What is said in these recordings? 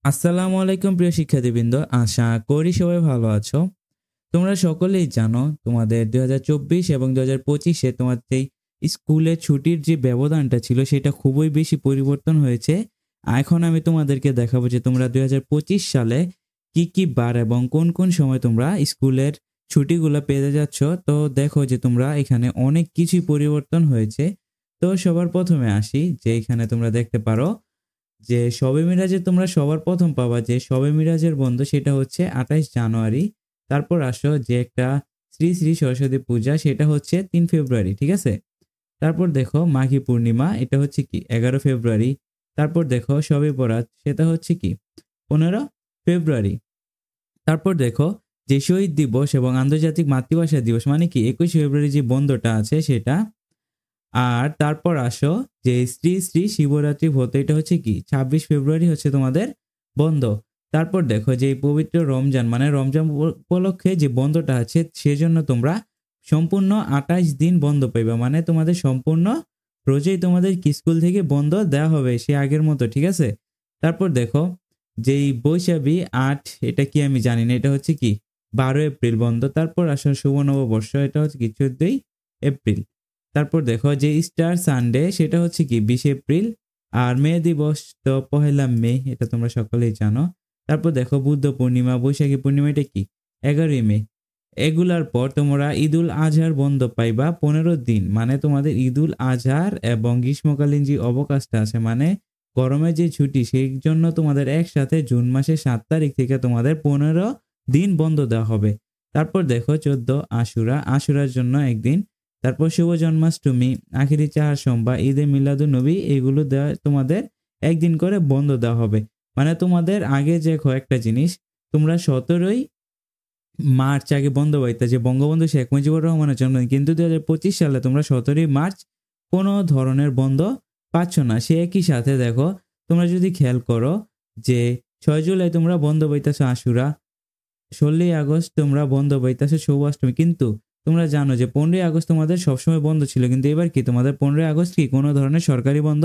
আসসালামু আলাইকুম প্রিয় শিক্ষার্থীবৃন্দ, আশা করি সবাই ভালো আছো। তোমরা সকলেই জানো তোমাদের 2024 এবং 2025-এ তোমাদের স্কুলে ছুটির যে ব্যবধানটা ছিল সেটা খুবই বেশি পরিবর্তন হয়েছে। এখন আমি তোমাদেরকে দেখাবো যে তোমরা 2025 সালে কি কি বার এবং কোন কোন সময় তোমরা স্কুলের ছুটিগুলো পেতে যাচ্ছ। তো দেখো যে তোমরা এখানে অনেক কিছুই পরিবর্তন হয়েছে। তো সবার প্রথমে আসি যে এখানে তোমরা দেখতে পারো যে শবে মিরাজে তোমরা সবার প্রথম পাবা যে শবে মিরাজের বন্ধ, সেটা হচ্ছে 28 জানুয়ারি। তারপর আসো যে একটা শ্রী শ্রী সরস্বতী পূজা, সেটা হচ্ছে 3 ফেব্রুয়ারি, ঠিক আছে। তারপর দেখো মাঘী পূর্ণিমা, এটা হচ্ছে কি 11 ফেব্রুয়ারি। তারপর দেখো শবে বরাত, সেটা হচ্ছে কি 15 ফেব্রুয়ারি। তারপর দেখো যে শহীদ দিবস এবং আন্তর্জাতিক মাতৃভাষা দিবস মানে কি 21 ফেব্রুয়ারি যে বন্ধটা আছে সেটা। আর তারপর আসো যে শ্রী শ্রী শিবরাত্রি ব্রত, এটা হচ্ছে কি 26 ফেব্রুয়ারি হচ্ছে তোমাদের বন্ধ। তারপর দেখো যে পবিত্র রমজান মানে রমজান উপলক্ষে যে বন্ধটা আছে সেজন্য তোমরা সম্পূর্ণ 28 দিন বন্ধ পাইবা, মানে তোমাদের সম্পূর্ণ রোজেই তোমাদের স্কুল থেকে বন্ধ দেওয়া হবে সে আগের মতো, ঠিক আছে। তারপর দেখো যেই বৈশাখী 8, এটা কি আমি জানি না, এটা হচ্ছে কি 12 এপ্রিল বন্ধ। তারপর আসো শুভ নববর্ষ, এটা হচ্ছে কি 14 এপ্রিল। তারপর দেখো যে স্টার সানডে, সেটা হচ্ছে কি 20 এপ্রিল। আর মে দিবস তো পহেলা মে, এটা তোমরা সকলেই জানো। তারপর দেখো বুদ্ধ পূর্ণিমা, বৈশাখী পূর্ণিমা, এটা কি 11 মে। এগুলার পর তোমরা ঈদুল আজহার বন্ধ পাইবা 15 দিন, মানে তোমাদের ঈদুল আজহার এবং গ্রীষ্মকালীন যে অবকাশটা আছে মানে গরমের যে ছুটি, সেই জন্য তোমাদের একসাথে জুন মাসের 7 তারিখ থেকে তোমাদের 15 দিন বন্ধ দেওয়া হবে। তারপর দেখো 14 আশুরা, আশুরার জন্য একদিন। তারপর শুভ জন্মাষ্টমী, আখিরি চার সোমবার, ঈদে মিলাদুন নবী, এগুলো দেওয়া তোমাদের একদিন করে বন্ধ দেওয়া হবে। মানে তোমাদের আগে যে কয়েকটা জিনিস তোমরা 17ই মার্চ আগে বন্ধ পাইতা যে বঙ্গবন্ধু শেখ মুজিবুর রহমানের জন্মদিন, কিন্তু 2025 সালে তোমরা 17ই মার্চ কোনো ধরনের বন্ধ পাচ্ছ না। সে একই সাথে দেখো তোমরা যদি খেয়াল করো যে 6 জুলাই তোমরা বন্ধ পাইতেছো আশুরা, 16ই আগস্ট তোমরা বন্ধ পাইতেছো সৌভাষ্টমী, কিন্তু তোমরা জানো যে 15ই আগস্ট তোমাদের সবসময় বন্ধ ছিল, কিন্তু এবার কি তোমাদের 15ই আগস্ট কি কোনো ধরনের সরকারি বন্ধ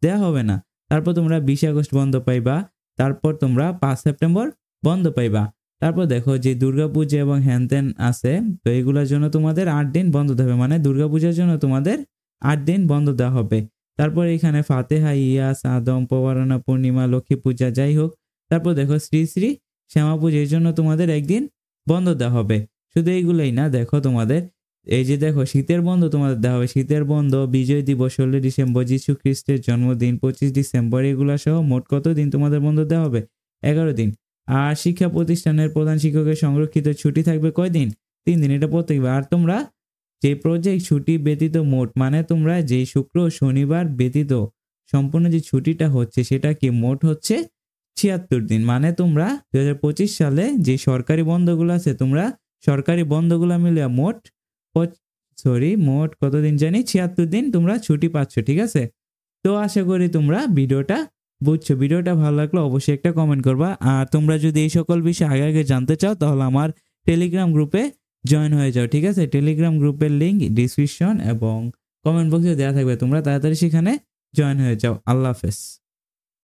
দেওয়া হবে না। তারপর তোমরা 20 আগস্ট বন্ধ পাইবা। তারপর তোমরা 5 সেপ্টেম্বর বন্ধ পাইবা। তারপর দেখো যে দুর্গাপূজা এবং হ্যানত্যান আছে, তো এগুলোর জন্য তোমাদের 8 দিন বন্ধ দেবে, মানে দুর্গাপূজার জন্য তোমাদের 8 দিন বন্ধ দেওয়া হবে। তারপর এখানে ফাতেহা, ইয়াস, আদম, পবারণা, পূর্ণিমা, লক্ষ্মী পূজা, যাই হোক। তারপর দেখো শ্রী শ্রী শ্যামা পুজোর জন্য তোমাদের একদিন বন্ধ দেওয়া হবে। শুধু এইগুলোই না, দেখো তোমাদের এই যে দেখো শীতের বন্ধ তোমাদের দেওয়া হবে। শীতের বন্ধ, বিজয় দিবস 16 ডিসেম্বর, যীশু খ্রিস্টের জন্মদিন 25 ডিসেম্বর, এগুলা সহ মোট কত দিন তোমাদের বন্ধ দেওয়া হবে? 11 দিন। আর শিক্ষা প্রতিষ্ঠানের প্রধান শিক্ষকের সংরক্ষিত ছুটি থাকবে কয়দিন? 3 দিন, এটা প্রত্যেকবার। আর তোমরা যে প্রজেক্ট ছুটি ব্যতীত মোট, মানে তোমরা যে শুক্র শনিবার ব্যতীত সম্পূর্ণ যে ছুটিটা হচ্ছে সেটা কি মোট হচ্ছে 76 দিন। মানে তোমরা 2025 সালে যে সরকারি বন্ধগুলো আছে, তোমরা সরকারি বন্ধগুলো মিলে মোট মোট কতদিন জানি 76 দিন তোমরা ছুটি পাচ্ছ, ঠিক আছে। তো আশা করি তোমরা ভিডিওটা বুঝছো। ভিডিওটা ভালো লাগলে অবশ্যই একটা কমেন্ট করবা। আর তোমরা যদি এই সকল বিষয় আগে আগে জানতে চাও তাহলে আমার টেলিগ্রাম গ্রুপে জয়েন হয়ে যাও, ঠিক আছে। টেলিগ্রাম গ্রুপের লিঙ্ক ডিসক্রিপশন এবং কমেন্ট বক্সে দেওয়া থাকবে, তোমরা তাড়াতাড়ি সেখানে জয়েন হয়ে যাও। আল্লাহ হাফেজ।